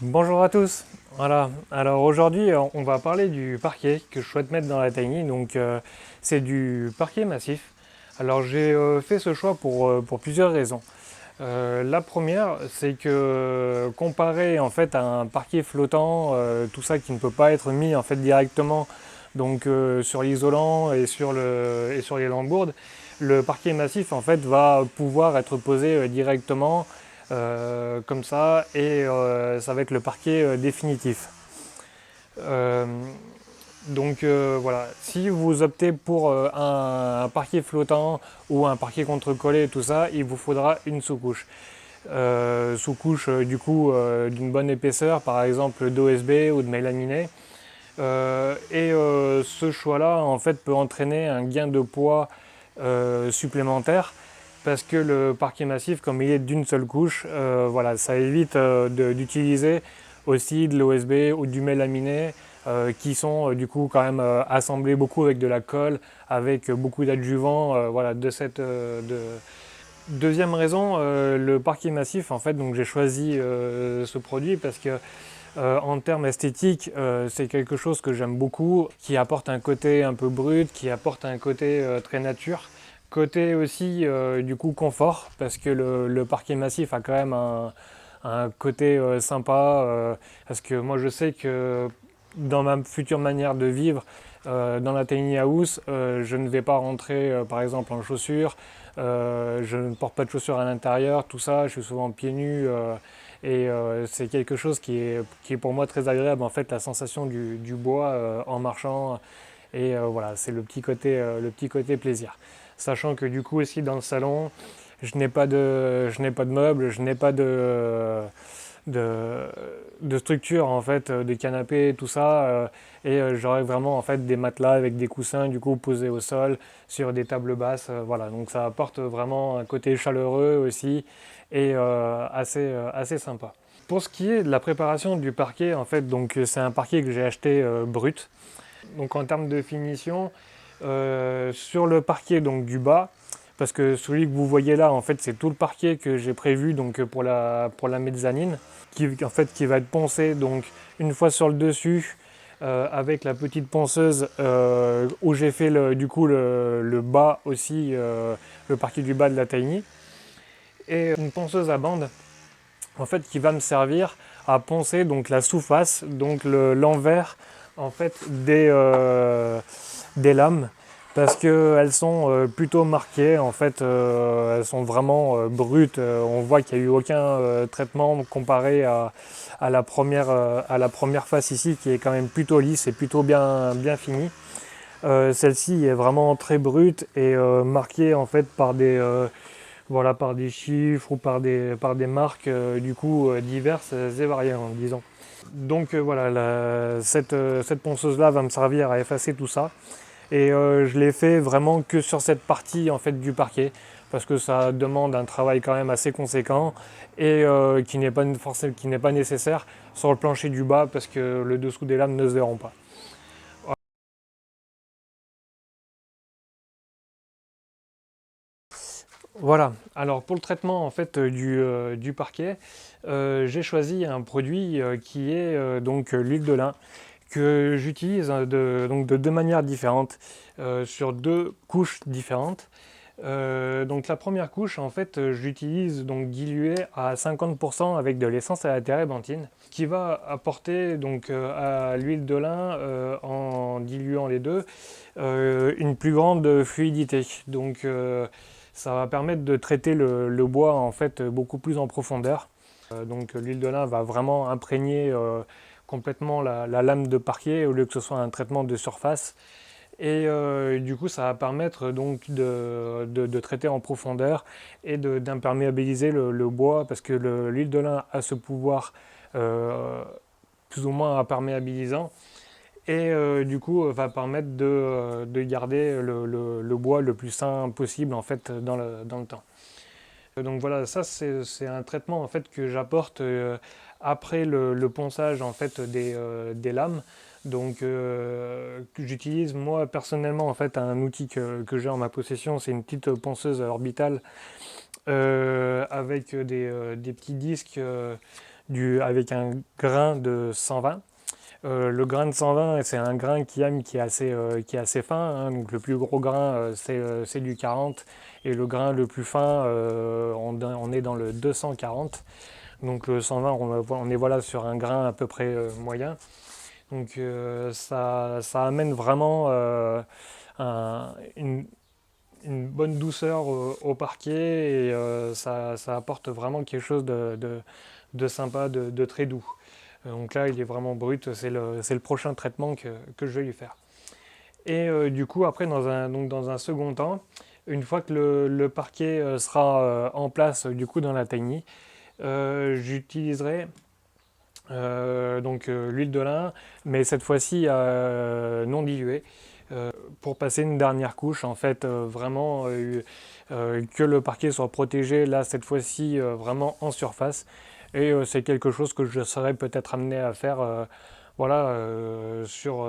Bonjour à tous. Voilà. Alors aujourd'hui, on va parler du parquet que je souhaite mettre dans la Tiny. C'est du parquet massif. Alors j'ai fait ce choix pour plusieurs raisons. La première, c'est que comparé en fait à un parquet flottant, tout ça qui ne peut pas être mis en fait directement sur l'isolant et sur les lambourdes, le parquet massif en fait va pouvoir être posé directement comme ça et ça va être le parquet définitif. Euh, voilà, si vous optez pour un parquet flottant ou un parquet contre-collé et tout ça, il vous faudra une sous-couche. Sous-couche d'une bonne épaisseur, par exemple d'OSB ou de mélaminé. Ce choix-là en fait peut entraîner un gain de poids supplémentaire parce que le parquet massif, comme il est d'une seule couche, voilà, ça évite d'utiliser aussi de l'OSB ou du mélaminé qui sont du coup quand même assemblés beaucoup avec de la colle, avec beaucoup d'adjuvants. Voilà, Deuxième raison, le parquet massif, en fait, donc j'ai choisi ce produit parce que en termes esthétiques, c'est quelque chose que j'aime beaucoup, qui apporte un côté un peu brut, qui apporte un côté très nature. Côté aussi du coup confort, parce que le parquet massif a quand même un côté sympa, parce que moi je sais que dans ma future manière de vivre, dans la tiny house, je ne vais pas rentrer par exemple en chaussures, je ne porte pas de chaussures à l'intérieur, tout ça, je suis souvent pieds nus. C'est quelque chose qui est pour moi très agréable, en fait, la sensation du bois en marchant. Voilà, c'est le petit côté plaisir. Sachant que du coup aussi dans le salon, je n'ai pas de meubles, je n'ai pas de, de structure en fait, de canapé, tout ça. J'aurais vraiment en fait des matelas avec des coussins du coup posés au sol sur des tables basses. Voilà, donc ça apporte vraiment un côté chaleureux aussi et assez sympa. Pour ce qui est de la préparation du parquet, en fait, c'est un parquet que j'ai acheté brut. Donc en termes de finition, sur le parquet donc du bas, parce que celui que vous voyez là, en fait, c'est tout le parquet que j'ai prévu pour la mezzanine, qui va être poncé donc une fois sur le dessus avec la petite ponceuse où j'ai fait le bas aussi, le parquet du bas de la tiny, et une ponceuse à bande en fait qui va me servir à poncer donc la sous-face, l'envers en fait des lames parce qu'elles sont plutôt marquées, en fait elles sont vraiment brutes, on voit qu'il n'y a eu aucun traitement comparé à la première face ici qui est quand même plutôt lisse et plutôt bien finie. Celle-ci est vraiment très brute et marquée en fait voilà, par des chiffres ou par des marques diverses et variantes, disons. Cette ponceuse-là va me servir à effacer tout ça. Et je l'ai fait vraiment que sur cette partie en fait du parquet parce que ça demande un travail quand même assez conséquent et qui n'est pas nécessaire sur le plancher du bas parce que le dessous des lames ne se verront pas. Voilà, alors pour le traitement en fait du parquet, j'ai choisi un produit qui est l'huile de lin que j'utilise de deux manières différentes sur deux couches différentes. Donc la première couche en fait je l'utilise donc diluée à 50% avec de l'essence à la térébenthine qui va apporter à l'huile de lin en diluant les deux une plus grande fluidité. Ça va permettre de traiter le bois en fait beaucoup plus en profondeur. L'huile de lin va vraiment imprégner complètement la lame de parquet au lieu que ce soit un traitement de surface. Du coup, ça va permettre de traiter en profondeur et d'imperméabiliser le bois parce que l'huile de lin a ce pouvoir euh, plus ou moins imperméabilisant du coup va permettre de garder le bois le plus sain possible en fait dans le temps. Donc voilà, ça c'est un traitement en fait que j'apporte après le ponçage en fait des lames. Que j'utilise moi personnellement en fait un outil que j'ai en ma possession, c'est une petite ponceuse orbitale avec des petits disques avec un grain de 120. Le grain de 120, c'est un grain qui est assez fin, hein. Donc le plus gros grain, c'est du 40. Et le grain le plus fin, on est dans le 240. Donc le 120, on est voilà, sur un grain à peu près moyen. Donc ça amène vraiment une, une bonne douceur au parquet et ça apporte vraiment quelque chose de sympa, de très doux. Donc là, il est vraiment brut, c'est le prochain traitement que je vais lui faire. Et du coup, après, dans un second temps, une fois que le parquet sera en place du coup dans la tiny, j'utiliserai l'huile de lin, mais cette fois-ci non diluée, pour passer une dernière couche, en fait, que le parquet soit protégé, là, cette fois-ci, vraiment en surface. Et c'est quelque chose que je serais peut-être amené à faire voilà, sur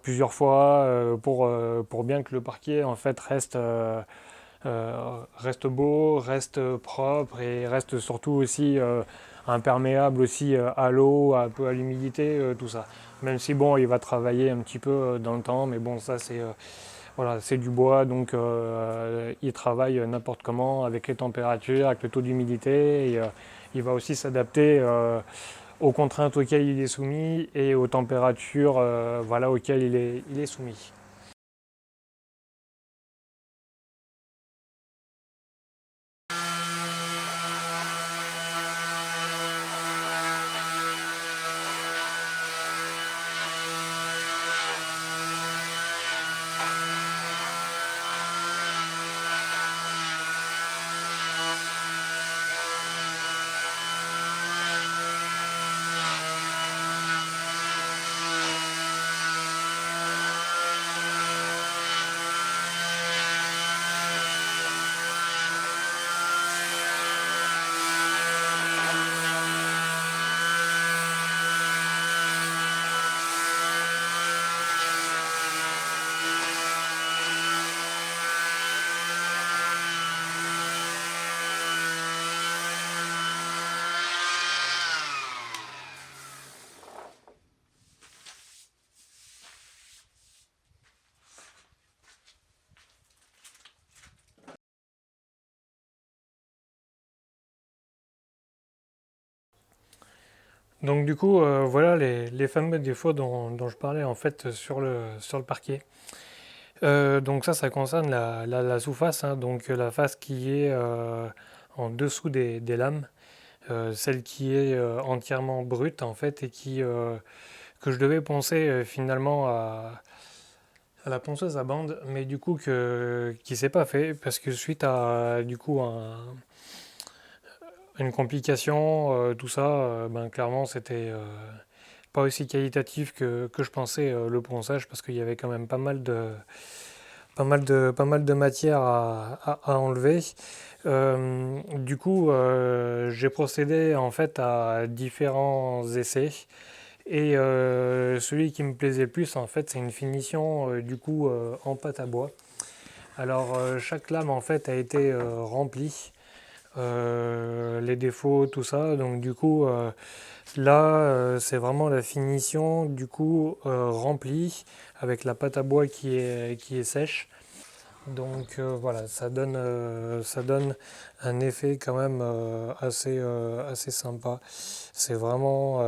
plusieurs fois pour bien que le parquet, en fait, reste beau, reste propre et reste surtout aussi imperméable aussi à l'eau, un peu à l'humidité, tout ça. Même si bon, il va travailler un petit peu dans le temps, mais bon, ça c'est voilà, c'est du bois, donc il travaille n'importe comment avec les températures, avec le taux d'humidité, et il va aussi s'adapter aux contraintes auxquelles il est soumis et aux températures voilà, auxquelles il est soumis. Donc du coup, voilà les fameux défauts dont je parlais en fait sur le parquet. Donc ça concerne la sous-face, hein, donc la face qui est en dessous des lames, celle qui est entièrement brute en fait et que je devais poncer finalement à la ponceuse à bande, mais du coup qui s'est pas fait parce que suite à du coup une complication, tout ça, ben clairement c'était pas aussi qualitatif que je pensais le ponçage parce qu'il y avait quand même pas mal de matière à enlever. Du coup, j'ai procédé en fait à différents essais et celui qui me plaisait le plus en fait c'est une finition du coup en pâte à bois. Alors chaque lame en fait a été remplie, les défauts, tout ça. Donc du coup là c'est vraiment la finition du coup remplie avec la pâte à bois qui est sèche. Donc voilà, ça donne un effet quand même assez sympa. C'est vraiment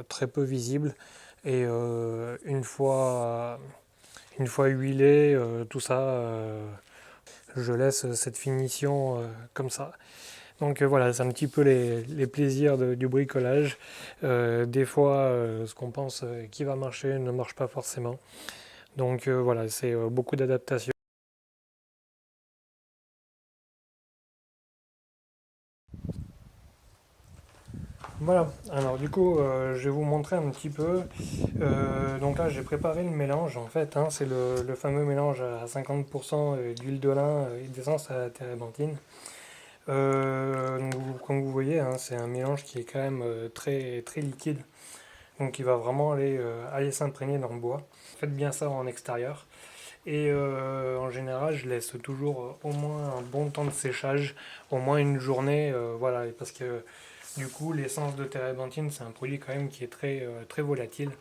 très peu visible et une fois huilé, tout ça, je laisse cette finition comme ça. Donc voilà, c'est un petit peu les plaisirs du bricolage. Des fois, ce qu'on pense qui va marcher ne marche pas forcément. Donc voilà, c'est beaucoup d'adaptation. Voilà, alors du coup, je vais vous montrer un petit peu. Donc là, j'ai préparé le mélange en fait, hein, c'est le fameux mélange à 50% d'huile de lin et d'essence à la térébenthine. Comme vous voyez, hein, c'est un mélange qui est quand même très, très liquide, donc il va vraiment aller s'imprégner dans le bois. Faites bien ça en extérieur. Et en général, je laisse toujours au moins un bon temps de séchage, au moins une journée, voilà, parce que Du coup, l'essence de térébenthine, c'est un produit quand même qui est très volatile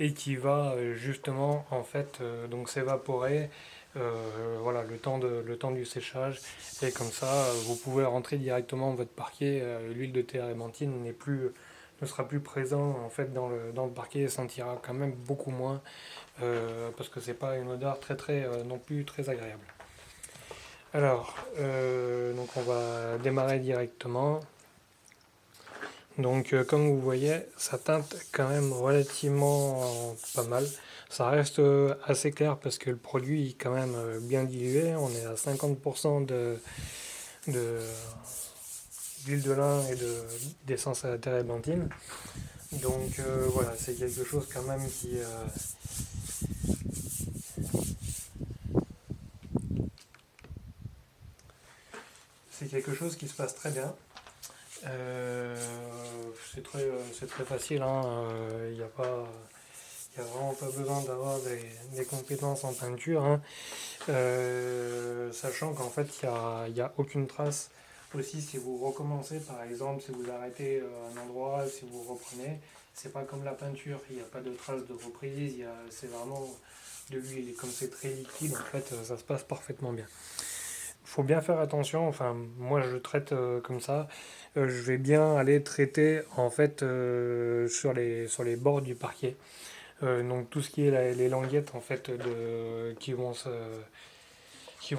et qui va justement en fait donc s'évaporer voilà, le temps du séchage et comme ça vous pouvez rentrer directement votre parquet. L'huile de térébenthine ne sera plus présent en fait dans le parquet et sentira quand même beaucoup moins parce que c'est pas une odeur très non plus très agréable. Alors donc on va démarrer directement. Donc comme vous voyez, ça teinte quand même relativement pas mal. Ça reste assez clair parce que le produit est quand même bien dilué. On est à 50% de- d'huile de lin et d'essence à térébenthine. Donc voilà, c'est quelque chose quand même c'est quelque chose qui se passe très bien. Euh, c'est très facile, hein. Il n'y a pas, il y a vraiment pas besoin d'avoir des compétences en peinture, hein. Sachant qu'en fait, il y a aucune trace. Aussi, si vous recommencez, par exemple, si vous arrêtez un endroit, si vous reprenez, c'est pas comme la peinture, il n'y a pas de trace de reprise, c'est vraiment de l'huile. Et comme c'est très liquide, en fait, ça se passe parfaitement bien. Il faut bien faire attention, enfin, moi je le traite comme ça. Je vais bien aller traiter en fait sur les bords du parquet. Donc tout ce qui est les languettes en fait qui vont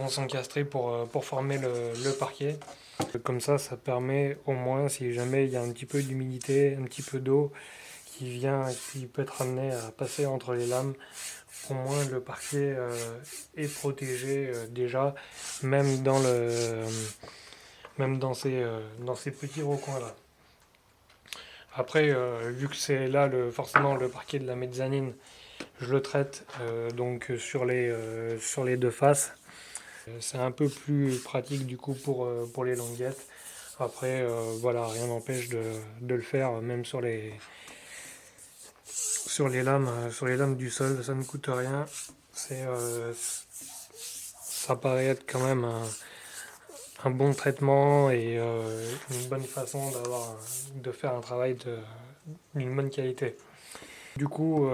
s'encastrer pour former le parquet. Comme ça permet au moins, si jamais il y a un petit peu d'humidité, un petit peu d'eau qui peut être amené à passer entre les lames, au moins le parquet est protégé déjà, même même dans ces petits recoins-là. Après, vu que c'est là forcément le parquet de la mezzanine, je le traite donc sur les deux faces. C'est un peu plus pratique du coup pour les languettes. Après, voilà, rien n'empêche de le faire même sur les lames du sol, ça ne coûte rien. C'est, ça paraît être quand même un bon traitement et une bonne façon de faire un travail d'une bonne qualité. Du coup,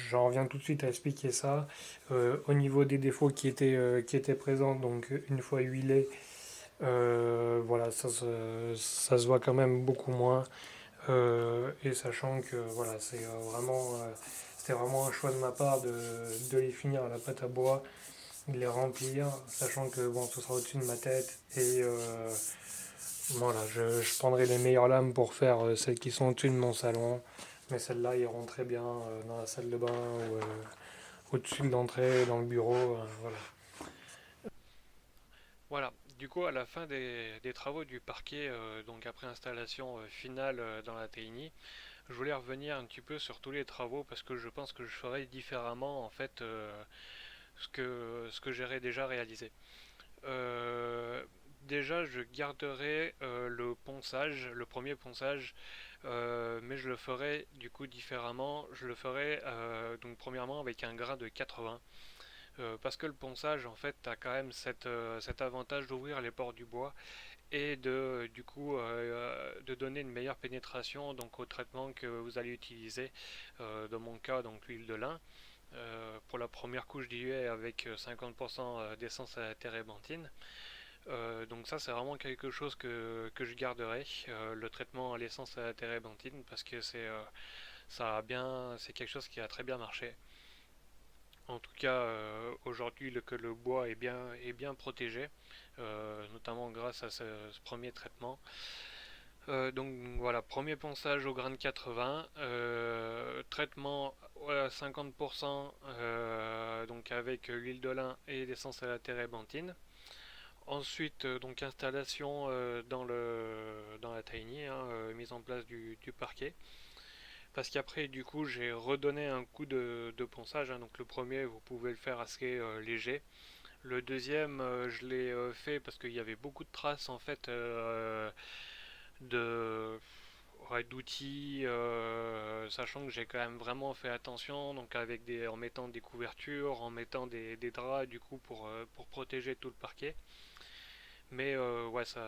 j'en reviens tout de suite à expliquer ça. Au niveau des défauts qui étaient présents, donc une fois huilé, voilà, ça se voit quand même beaucoup moins. Et sachant que voilà, c'était vraiment un choix de ma part de les finir à la pâte à bois, de les remplir, sachant que bon, ce sera au-dessus de ma tête. Et voilà, je prendrai les meilleures lames pour faire celles qui sont au-dessus de mon salon. Mais celles-là iront très bien dans la salle de bain ou au-dessus de l'entrée, dans le bureau. Voilà. Voilà, du coup à la fin des travaux du parquet, donc après installation finale dans la TINI, je voulais revenir un petit peu sur tous les travaux parce que je pense que je ferai différemment en fait ce que j'aurais déjà réalisé. Euh, Déjà je garderai le ponçage, le premier ponçage, mais je le ferai du coup différemment. Je le ferai donc premièrement avec un grain de 80. Parce que le ponçage en fait a quand même cet avantage d'ouvrir les pores du bois et de du coup de donner une meilleure pénétration donc au traitement que vous allez utiliser. Dans mon cas donc l'huile de lin pour la première couche d'huile avec 50% d'essence à térébenthine. Donc ça c'est vraiment quelque chose que je garderai, le traitement à l'essence à la térébenthine parce que c'est quelque chose qui a très bien marché. En tout cas, aujourd'hui, que le bois est bien protégé, notamment grâce à ce premier traitement. Donc voilà, premier ponçage au grain de 80, traitement à 50% donc avec l'huile de lin et l'essence à la térébenthine. Ensuite, donc installation dans la tiny, hein, mise en place du parquet. Parce qu'après, du coup, j'ai redonné un coup de ponçage, hein. Donc le premier, vous pouvez le faire assez léger. Le deuxième, je l'ai fait parce qu'il y avait beaucoup de traces en fait de ouais, d'outils, sachant que j'ai quand même vraiment fait attention, donc en mettant des couvertures, en mettant des draps du coup pour protéger tout le parquet. Mais ouais, ça,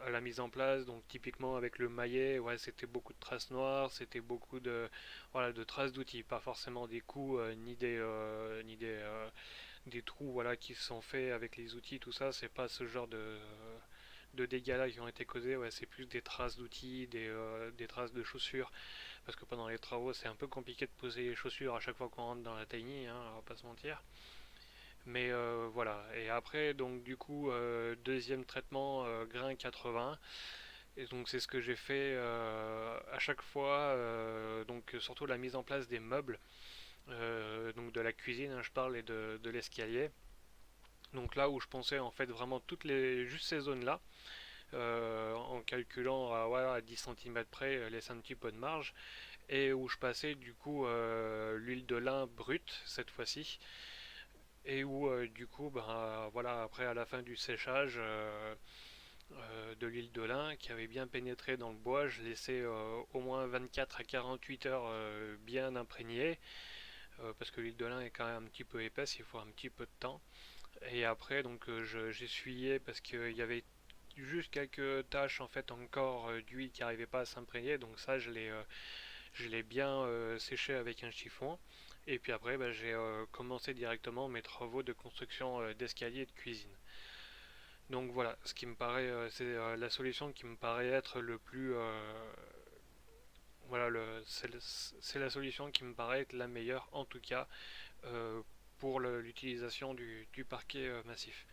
à la mise en place, donc typiquement avec le maillet, ouais, c'était beaucoup de traces noires, c'était beaucoup de, voilà, de traces d'outils, pas forcément des coups des trous, voilà, qui se sont faits avec les outils, tout ça. C'est pas ce genre de dégâts là qui ont été causés. Ouais, c'est plus des traces d'outils, des traces de chaussures, parce que pendant les travaux, c'est un peu compliqué de poser les chaussures à chaque fois qu'on rentre dans la tiny, hein, on va pas se mentir. Mais voilà. Et après, donc du coup, deuxième traitement, grain 80. Et donc c'est ce que j'ai fait à chaque fois. Donc surtout la mise en place des meubles, donc de la cuisine, hein, je parle, et de l'escalier. Donc là où je pensais en fait vraiment juste ces zones-là, en calculant voilà, à 10 cm près, laisse un petit peu de marge, et où je passais du coup l'huile de lin brute cette fois-ci, et où du coup voilà, après à la fin du séchage de l'huile de lin qui avait bien pénétré dans le bois, je laissais au moins 24 à 48 heures bien imprégné, parce que l'huile de lin est quand même un petit peu épaisse, il faut un petit peu de temps. Et après donc j'essuyais parce qu'il y avait juste quelques taches en fait encore d'huile qui n'arrivaient pas à s'imprégner, donc ça je l'ai bien séché avec un chiffon. Et puis après, j'ai commencé directement mes travaux de construction d'escalier et de cuisine. Donc voilà, ce qui me paraît, c'est la solution qui me paraît être le plus, voilà, c'est la solution qui me paraît être la meilleure en tout cas euh, pour l'utilisation du parquet massif.